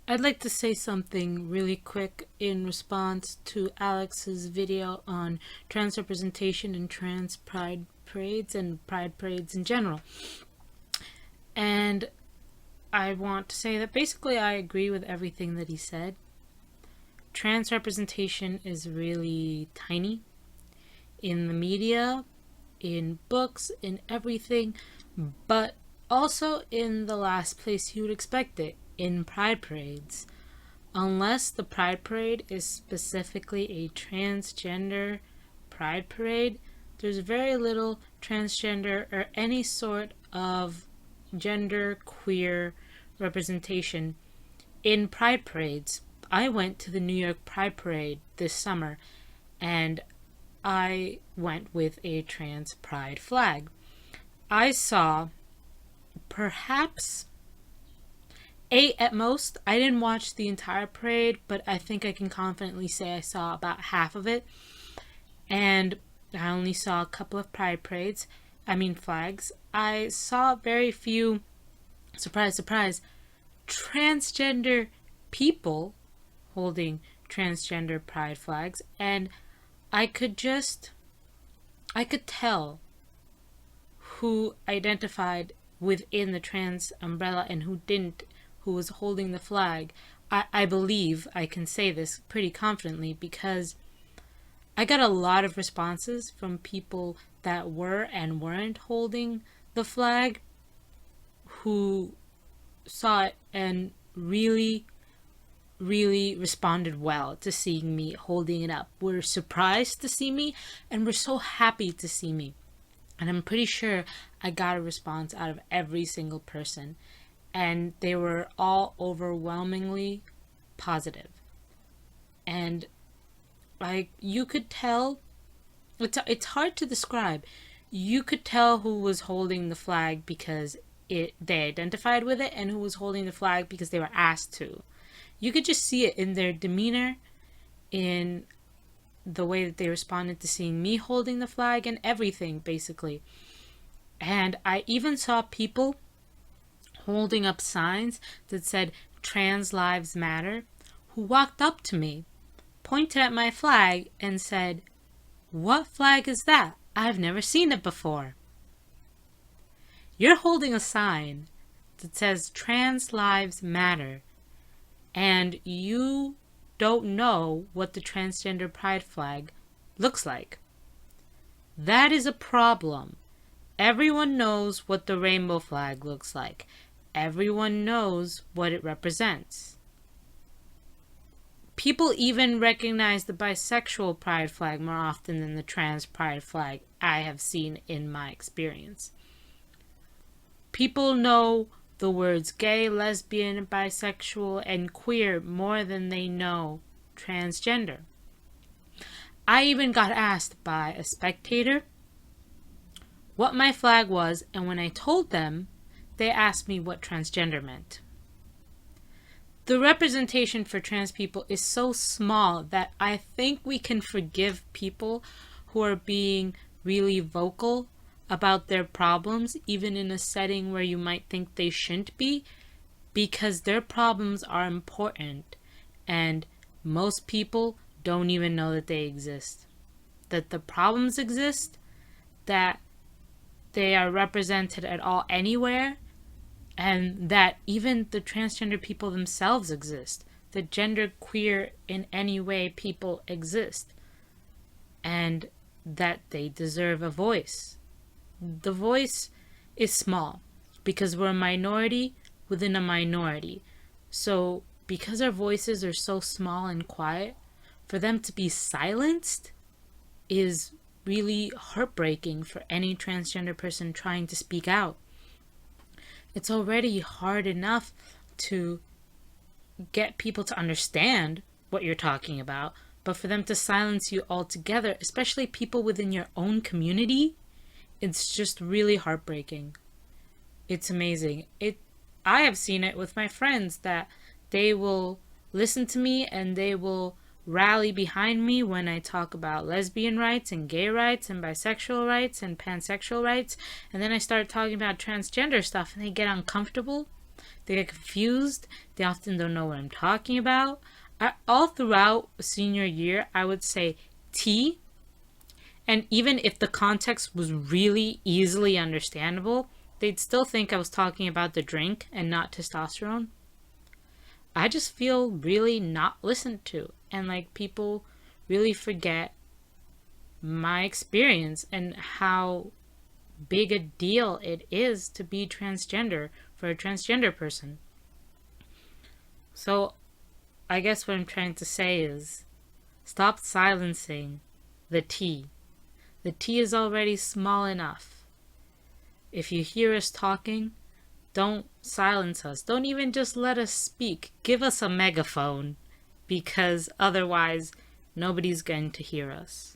I'd like to say something really quick in response to Alex's video on trans representation and trans pride parades and pride parades in general. And I want to say that basically I agree with everything that he said. Trans representation is really tiny in the media, in books, in everything, but also in the last place you would expect it, in pride parades. Unless the pride parade is specifically a transgender pride parade, there's very little transgender or any sort of gender queer representation in pride parades. I went to the New York Pride Parade this summer, and I went with a trans pride flag. I saw perhaps 8 at most. I didn't watch the entire parade, but I think I can confidently say I saw about half of it. And I only saw a couple of flags. I saw very few, surprise, surprise, transgender people holding transgender pride flags, and I could tell who identified within the trans umbrella and who didn't, who was holding the flag. I believe I can say this pretty confidently because I got a lot of responses from people that were and weren't holding the flag who saw it and really responded well to seeing me holding it up. Were surprised to see me and were so happy to see me. And I'm pretty sure I got a response out of every single person. And they were all overwhelmingly positive. And you could tell, it's hard to describe. You could tell who was holding the flag because they identified with it, and who was holding the flag because they were asked to. You could just see it in their demeanor, in the way that they responded to seeing me holding the flag, and everything, basically. And I even saw people holding up signs that said "Trans Lives Matter," who walked up to me, pointed at my flag, and said, "What flag is that? I've never seen it before." You're holding a sign that says "Trans Lives Matter," and you don't know what the transgender pride flag looks like. That is a problem. Everyone knows what the rainbow flag looks like. Everyone knows what it represents. People even recognize the bisexual pride flag more often than the trans pride flag, I have seen in my experience. People know the words gay, lesbian, bisexual, and queer more than they know transgender. I even got asked by a spectator what my flag was, and when I told them, they asked me what transgender meant. The representation for trans people is so small that I think we can forgive people who are being really vocal about their problems, even in a setting where you might think they shouldn't be, because their problems are important, and most people don't even know that they exist. That the problems exist, that they are represented at all anywhere, and that even the transgender people themselves exist. The gender queer in any way people exist, and that they deserve a voice. The voice is small because we're a minority within a minority. So because our voices are so small and quiet, for them to be silenced is really heartbreaking for any transgender person trying to speak out. It's already hard enough to get people to understand what you're talking about, but for them to silence you altogether, especially people within your own community, it's just really heartbreaking. It's amazing. I have seen it with my friends that they will listen to me and they will rally behind me when I talk about lesbian rights and gay rights and bisexual rights and pansexual rights, and then I start talking about transgender stuff and they get uncomfortable They get confused. They often don't know what I'm talking about. All throughout senior year, I would say T. And even if the context was really easily understandable, they'd still think I was talking about the drink and not testosterone. I just feel really not listened to. And like people really forget my experience and how big a deal it is to be transgender for a transgender person. So I guess what I'm trying to say is stop silencing the T. The T is already small enough. If you hear us talking, don't silence us. Don't even just let us speak. Give us a megaphone, because otherwise nobody's going to hear us.